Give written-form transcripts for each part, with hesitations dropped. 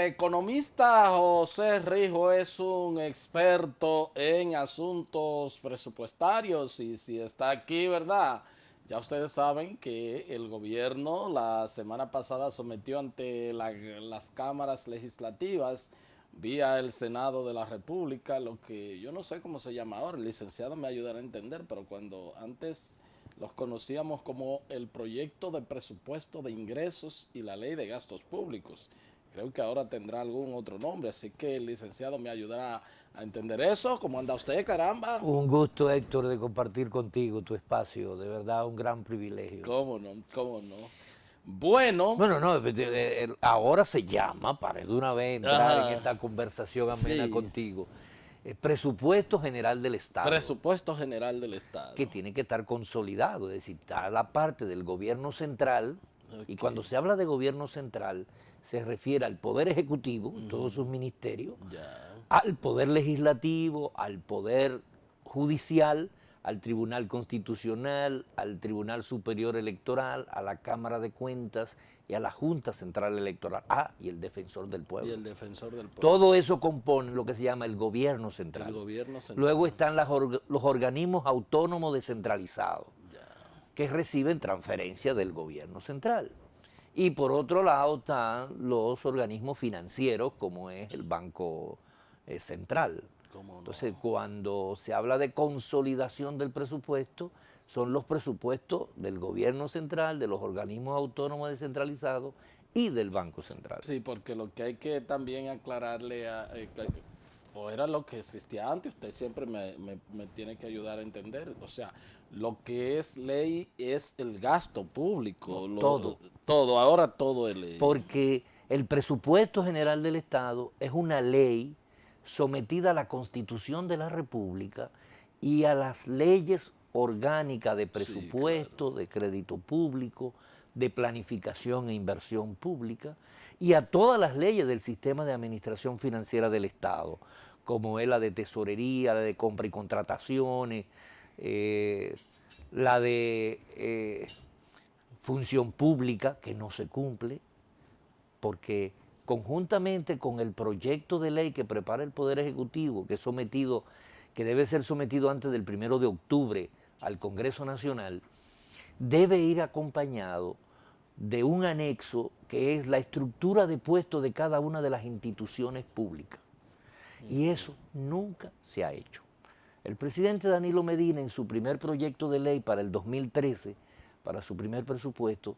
el economista José Rijo es un experto en asuntos presupuestarios y si está aquí, ¿verdad? Ya ustedes saben que el gobierno la semana pasada sometió ante las cámaras legislativas vía el Senado de la República, lo que yo no sé cómo se llama ahora, el licenciado me ayudará a entender, pero cuando antes los conocíamos como el proyecto de presupuesto de ingresos y la ley de gastos públicos. Creo que ahora tendrá algún otro nombre, así que el licenciado me ayudará a entender eso. ¿Cómo anda usted, caramba? Un gusto, Héctor, de compartir contigo tu espacio, de verdad un gran privilegio. ¿Cómo no? ¿Cómo no? Bueno, Bueno, no, ahora se llama, para de una vez entrar en ajá, esta conversación amena sí, contigo, Presupuesto General del Estado, presupuesto general del que Estado. tiene que estar consolidado, es decir, está la parte del gobierno central, y Ok, cuando se habla de gobierno central se refiere al Poder Ejecutivo, todos sus ministerios, ya, al Poder Legislativo, al Poder Judicial, al Tribunal Constitucional, al Tribunal Superior Electoral, a la Cámara de Cuentas y a la Junta Central Electoral. Y el Defensor del y Pueblo. el defensor del pueblo, Todo eso compone lo que se llama el gobierno el central. gobierno Luego central. están los organismos autónomos descentralizados, Ya, que reciben transferencias del gobierno central. Y por otro lado están los organismos financieros, como es el Banco Central. cómo Entonces, no. cuando se habla de consolidación del presupuesto, son los presupuestos del gobierno central, de los organismos autónomos descentralizados y del Banco Central. Sí, porque lo que hay que también aclararle o era lo que existía antes, usted siempre me tiene que ayudar a entender. O sea, lo que es ley es el gasto No, público, todo. todo, ahora todo es ley. Porque el presupuesto general del Estado es una ley sometida a la Constitución de la República y a las leyes orgánicas de Sí, claro. presupuesto, de crédito público, de planificación e inversión pública, y a todas las leyes del sistema de administración financiera del Estado, como es la de tesorería, la de compra y contrataciones, eh, la de función pública, que no se cumple, porque conjuntamente con el proyecto de ley que prepara el Poder Ejecutivo, que es sometido, que debe ser sometido antes del 1 de octubre al Congreso Nacional, debe ir acompañado de un anexo que es la estructura de puestos de cada una de las instituciones públicas. Y eso nunca se ha hecho. El presidente Danilo Medina, en su primer proyecto de ley para el 2013, para su primer presupuesto,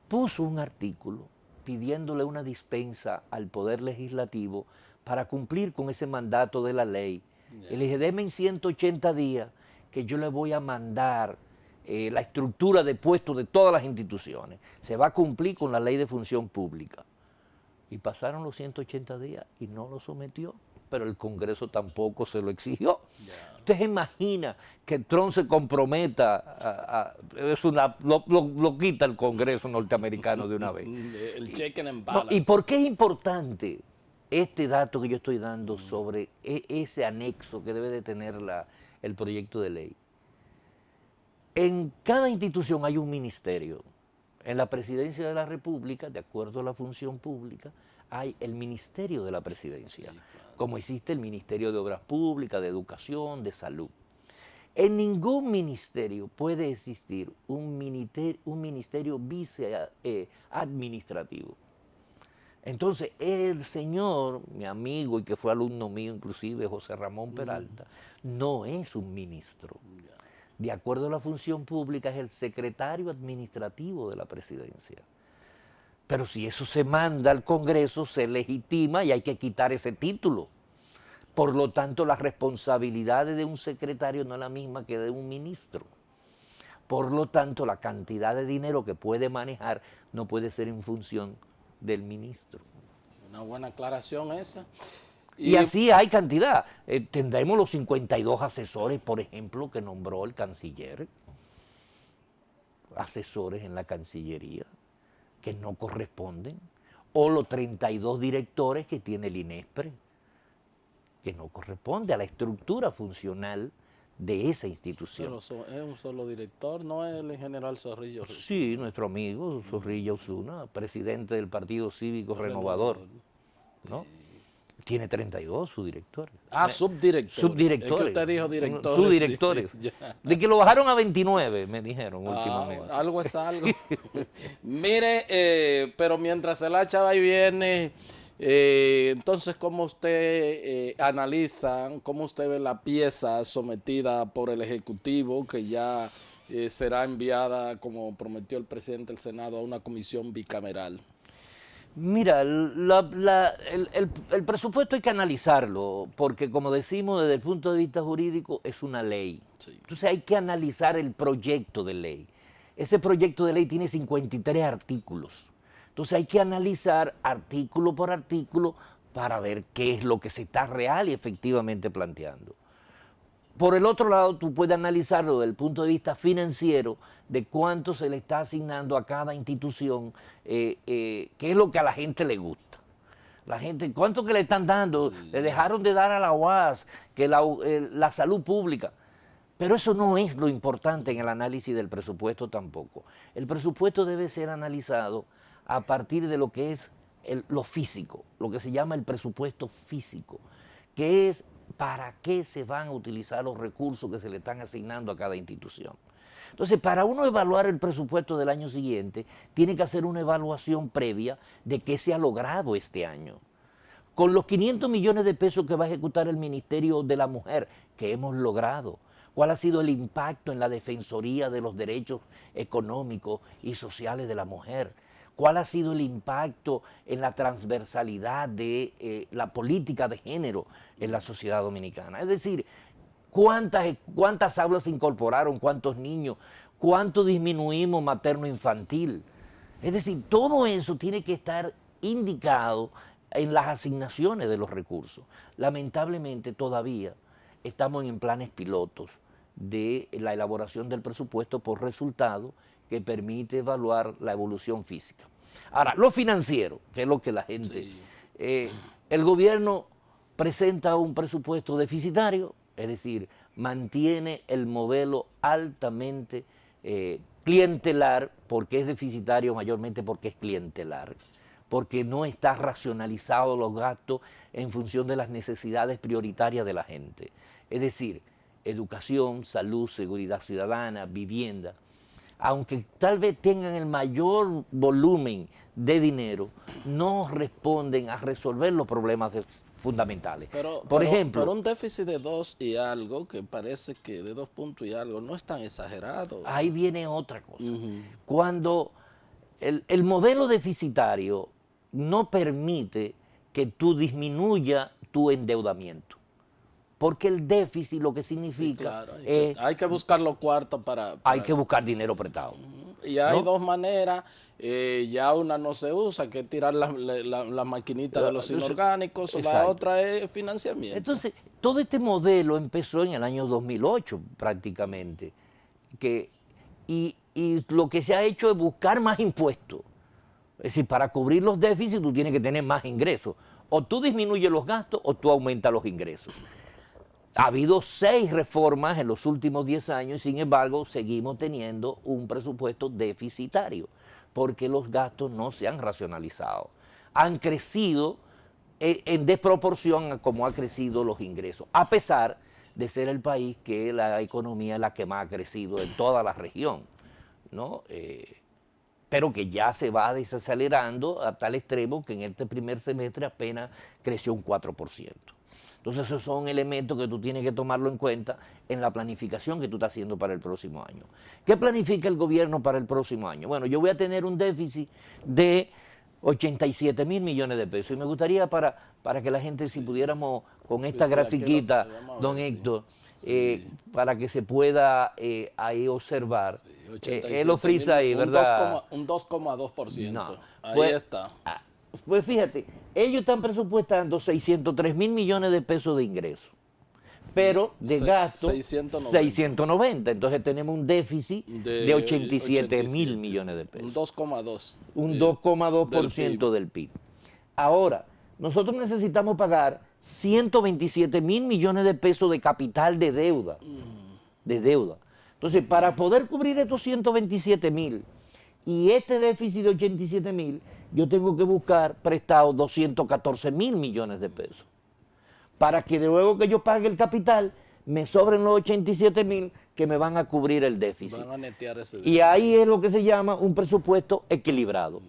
puso un artículo pidiéndole una dispensa al Poder Legislativo para cumplir con ese mandato de la ley. Y le Ya. dije, deme en 180 días que yo le voy a mandar la estructura de puestos de todas las instituciones. Se va a cumplir con la ley de función pública. Y pasaron los 180 días y no lo sometió, pero el Congreso tampoco se lo exigió. Ya. ¿Usted se imagina que Trump se comprometa lo quita el Congreso norteamericano de una vez? El check and No, ¿y balance. por qué es importante este dato que yo estoy dando sobre ese anexo que debe de tener el proyecto de ley? En cada institución hay un ministerio. En la Presidencia de la República, de acuerdo a la función pública, hay el Ministerio de la Presidencia, Sí, claro. como existe el Ministerio de Obras Públicas, de Educación, de Salud. En ningún ministerio puede existir un ministerio viceadministrativo. Entonces, el señor, mi amigo y que fue alumno mío inclusive, José Ramón Peralta, no es un ministro. Ya. De acuerdo a la función pública, es el secretario administrativo de la presidencia. Pero si eso se manda al Congreso, se legitima y hay que quitar ese título. Por lo tanto, las responsabilidades de un secretario no es la misma que de un ministro. Por lo tanto, la cantidad de dinero que puede manejar no puede ser en función del ministro. Una buena aclaración esa. Y Y así hay cantidad. Tendremos los 52 asesores, por ejemplo, que nombró el canciller. Asesores en la Cancillería que no corresponden. O los 32 directores que tiene el INESPRE, que no corresponde a la estructura funcional de esa institución. pero es un solo director, no es el general Zorrillo Sí, nuestro amigo Zorrilla Osuna, presidente del Partido Cívico Renovador. Renovador. ¿no? Tiene 32 subdirectores. Subdirectores. Subdirectores. Es que usted dijo directores. Subdirectores. Sí, de que lo bajaron a 29, me dijeron últimamente. Algo es algo. Mire, pero mientras el hacha va y viene, entonces, ¿cómo usted analiza, cómo usted ve la pieza sometida por el Ejecutivo, que ya será enviada, como prometió el presidente del Senado, a una comisión bicameral? Mira, el presupuesto hay que analizarlo, porque como decimos desde el punto de vista jurídico, es una ley. Sí. Entonces hay que analizar el proyecto de ley. Ese proyecto de ley tiene 53 artículos. Entonces hay que analizar artículo por artículo para ver qué es lo que se está real y efectivamente planteando. Por el otro lado, tú puedes analizarlo desde el punto de vista financiero, de cuánto se le está asignando a cada institución, qué es lo que a la gente le gusta. La gente, ¿cuánto que le están dando? Sí. Le dejaron de dar a la UAS, que la salud pública. Pero eso no es lo importante en el análisis del presupuesto tampoco. El presupuesto debe ser analizado a partir de lo que es lo físico, lo que se llama el presupuesto físico, que es para qué se van a utilizar los recursos que se le están asignando a cada institución. Entonces, para uno evaluar el presupuesto del año siguiente, tiene que hacer una evaluación previa de qué se ha logrado este año. Con los 500 millones de pesos que va a ejecutar el Ministerio de la Mujer, ¿qué hemos logrado? ¿Cuál ha sido el impacto en la defensoría de los derechos económicos y sociales de la mujer? ¿Cuál ha sido el impacto en la transversalidad de la política de género en la sociedad dominicana? Es decir, ¿cuántas aulas se incorporaron? ¿Cuántos niños? ¿Cuánto disminuimos materno-infantil? Es decir, todo eso tiene que estar indicado en las asignaciones de los recursos. Lamentablemente todavía estamos en planes pilotos de la elaboración del presupuesto por resultado que permite evaluar la evolución física. Ahora, lo financiero, que es lo que la gente... Sí. El gobierno presenta un presupuesto deficitario, es decir, mantiene el modelo altamente clientelar, porque es deficitario mayormente porque es clientelar, porque no está racionalizado los gastos en función de las necesidades prioritarias de la gente. Es decir, educación, salud, seguridad ciudadana, vivienda. Aunque tal vez tengan el mayor volumen de dinero, no responden a resolver los problemas fundamentales. Por ejemplo, pero un déficit de 2 y algo, que parece que de 2 puntos y algo, no es tan exagerado. Ahí viene otra cosa. Cuando el modelo deficitario no permite que tú disminuya tu endeudamiento. Porque el déficit lo que significa sí, claro, hay que buscar los cuartos para... Hay que buscar dinero prestado. Y hay ¿no? dos maneras, ya una no se usa, que es tirar la maquinita de los inorgánicos, la Exacto. otra es financiamiento. Entonces, todo este modelo empezó en el año 2008 prácticamente, y lo que se ha hecho es buscar más impuestos. Es decir, para cubrir los déficits tú tienes que tener más ingresos. O tú disminuyes los gastos o tú aumentas los ingresos. Ha habido 6 reformas en los últimos 10 años y sin embargo seguimos teniendo un presupuesto deficitario porque los gastos no se han racionalizado. Han crecido en desproporción a cómo han crecido los ingresos, a pesar de ser el país que la economía es la que más ha crecido en toda la región, ¿no? Pero que ya se va desacelerando a tal extremo que en este primer semestre apenas creció un 4%. Entonces esos son elementos que tú tienes que tomarlo en cuenta en la planificación que tú estás haciendo para el próximo año. ¿Qué planifica el gobierno para el próximo año? Bueno, yo voy a tener un déficit de 87 mil millones de pesos y me gustaría para que la gente, si pudiéramos con esta grafiquita, don Héctor, para que se pueda ahí observar. Él lo frisa ahí, ¿verdad? Un 2,2%. No, ahí pues, está. Pues fíjate, ellos están presupuestando 603 mil millones de pesos de ingresos, pero de gasto 690. Entonces tenemos un déficit de 87 mil millones de pesos. Un 2,2. Un 2,2% del PIB. Ahora, nosotros necesitamos pagar 127 mil millones de pesos de capital de deuda. Entonces, para poder cubrir estos 127 mil Y este déficit de 87.000, yo tengo que buscar prestado 214.000 millones de pesos. Para que luego que yo pague el capital, me sobren los 87.000 que me van a cubrir el déficit. Van a netear ese Y ahí es lo que se llama un presupuesto equilibrado,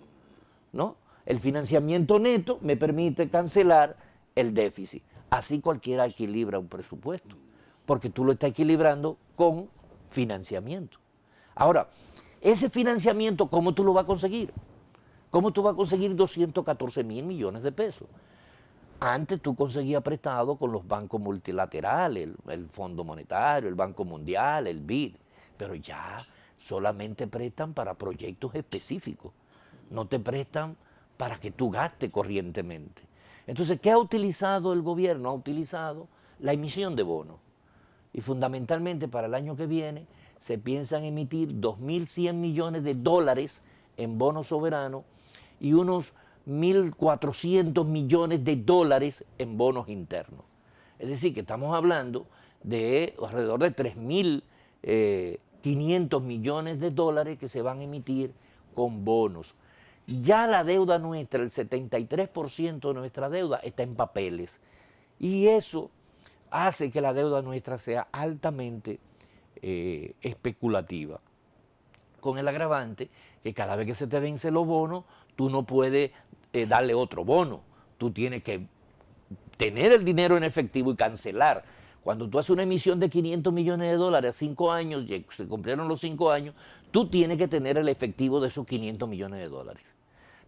¿no? El financiamiento neto me permite cancelar el déficit. Así cualquiera equilibra un presupuesto, porque tú lo estás equilibrando con financiamiento. Ahora, ese financiamiento, ¿cómo tú lo vas a conseguir? ¿Cómo tú vas a conseguir 214.000 millones de pesos? Antes tú conseguías prestado con los bancos multilaterales, el Fondo Monetario, el Banco Mundial, el BID, pero ya solamente prestan para proyectos específicos, no te prestan para que tú gastes corrientemente. Entonces, ¿qué ha utilizado el gobierno? Ha utilizado la emisión de bonos. Y fundamentalmente para el año que viene se piensan emitir 2.100 millones de dólares en bonos soberanos y unos 1.400 millones de dólares en bonos internos. Es decir, que estamos hablando de alrededor de 3.500 millones de dólares que se van a emitir con bonos. Ya la deuda nuestra, el 73% de nuestra deuda está en papeles. Y eso hace que la deuda nuestra sea altamente especulativa. Con el agravante que cada vez que se te vencen los bonos, tú no puedes darle otro bono. Tú tienes que tener el dinero en efectivo y cancelar. Cuando tú haces una emisión de 500 millones de dólares a 5 años, se cumplieron los 5 años, tú tienes que tener el efectivo de esos 500 millones de dólares.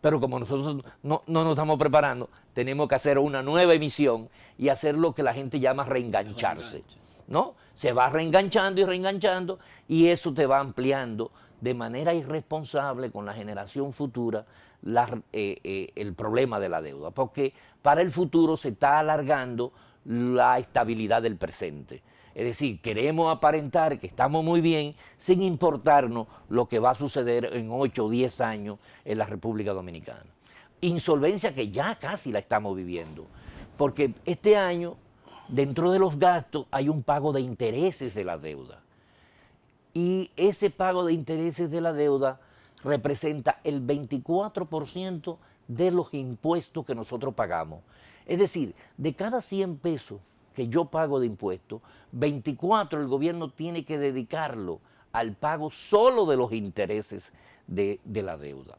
Pero como nosotros no nos estamos preparando, tenemos que hacer una nueva emisión y hacer lo que la gente llama reengancharse, ¿no? Se va reenganchando y reenganchando y eso te va ampliando de manera irresponsable con la generación futura el problema de la deuda, porque para el futuro se está alargando la estabilidad del presente. Es decir, queremos aparentar que estamos muy bien sin importarnos lo que va a suceder en 8 o 10 años en la República Dominicana. Insolvencia que ya casi la estamos viviendo, porque este año, dentro de los gastos, hay un pago de intereses de la deuda. Y ese pago de intereses de la deuda representa el 24% de los impuestos que nosotros pagamos. Es decir, de cada 100 pesos que yo pago de impuestos, 24 el gobierno tiene que dedicarlo al pago solo de los intereses de la deuda.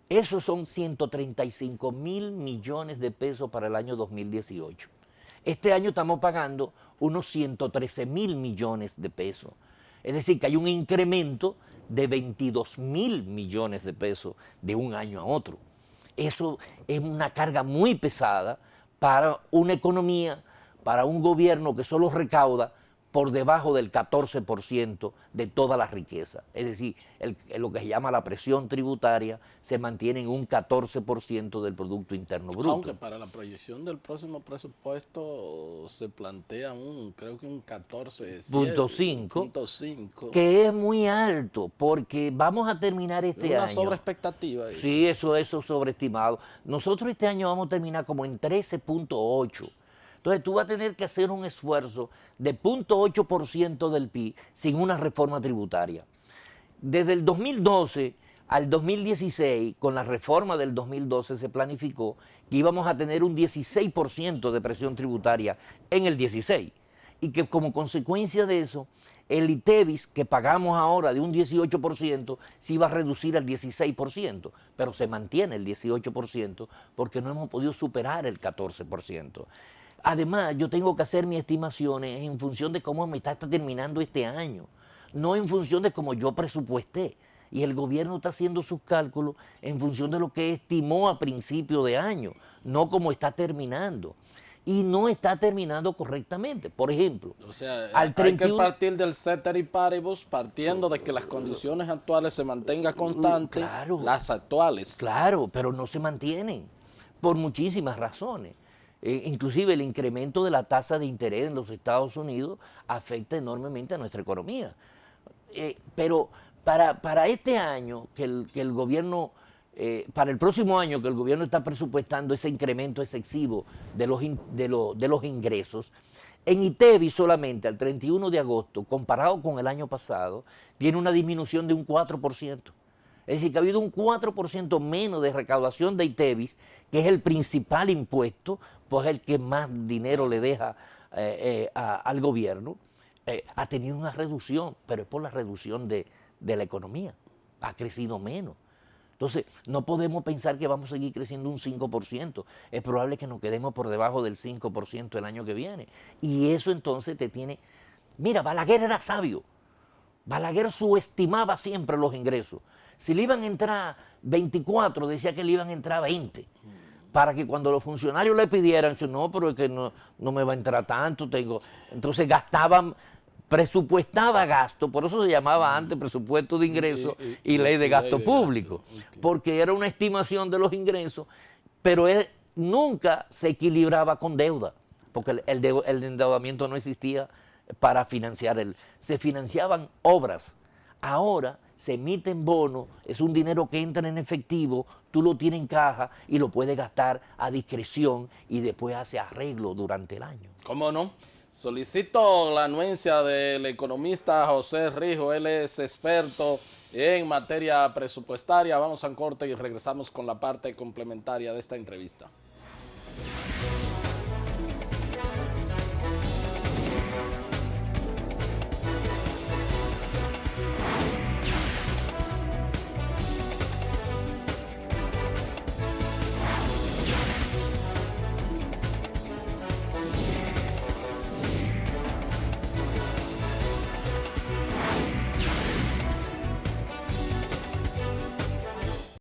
Esos son 135.000 millones de pesos para el año 2018. Este año estamos pagando unos 113.000 millones de pesos. Es decir, que hay un incremento de 22.000 millones de pesos de un año a otro. Eso es una carga muy pesada para una economía, para un gobierno que solo recauda por debajo del 14% de toda la riqueza. Es decir, lo que se llama la presión tributaria se mantiene en un 14% del Producto Interno Bruto. Aunque para la proyección del próximo presupuesto se plantea creo que un 14,5, que es muy alto, porque vamos a terminar este año. Una sobreexpectativa. Sí, eso es sobreestimado. Nosotros este año vamos a terminar como en 13,8. Entonces tú vas a tener que hacer un esfuerzo de 0,8% del PIB sin una reforma tributaria. Desde el 2012 al 2016, con la reforma del 2012 se planificó que íbamos a tener un 16% de presión tributaria en el 16 y que como consecuencia de eso, el ITEVIS que pagamos ahora de un 18% se iba a reducir al 16%, pero se mantiene el 18% porque no hemos podido superar el 14%. Además, yo tengo que hacer mis estimaciones en función de cómo me está terminando este año, no en función de cómo yo presupuesté. Y el gobierno está haciendo sus cálculos en función de lo que estimó a principio de año, no como está terminando. Y no está terminando correctamente. Por ejemplo, o sea, al 31... hay que partir del ceteris paribus, partiendo de que las condiciones actuales se mantengan constantes, claro, las actuales. Claro, pero no se mantienen por muchísimas razones. Inclusive el incremento de la tasa de interés en los Estados Unidos afecta enormemente a nuestra economía. Pero para este año, que el gobierno, para el próximo año que el gobierno está presupuestando ese incremento excesivo de los ingresos, en ITEVIS solamente al 31 de agosto, comparado con el año pasado, tiene una disminución de un 4%. Es decir, que ha habido un 4% menos de recaudación de ITEVIS, que es el principal impuesto, pues el que más dinero le deja al gobierno. Ha tenido una reducción, pero es por la reducción de la economía. Ha crecido menos. Entonces, no podemos pensar que vamos a seguir creciendo un 5%. Es probable que nos quedemos por debajo del 5% el año que viene. Y eso entonces te tiene... Mira, Balaguer era sabio. Balaguer subestimaba siempre los ingresos. Si le iban a entrar 24, decía que le iban a entrar 20. Para que cuando los funcionarios le pidieran, no, pero es que no me va a entrar tanto. Entonces gastaban... presupuestaba gasto, por eso se llamaba antes presupuesto de ingresos y ley de gasto público, porque era una estimación de los ingresos, pero él nunca se equilibraba con deuda, porque el endeudamiento no existía para financiar se financiaban obras. Ahora se emiten bonos, es un dinero que entra en efectivo, tú lo tienes en caja y lo puedes gastar a discreción y después hace arreglo durante el año. ¿Cómo no? Solicito la anuencia del economista José Rijo, él es experto en materia presupuestaria. Vamos a un corte y regresamos con la parte complementaria de esta entrevista.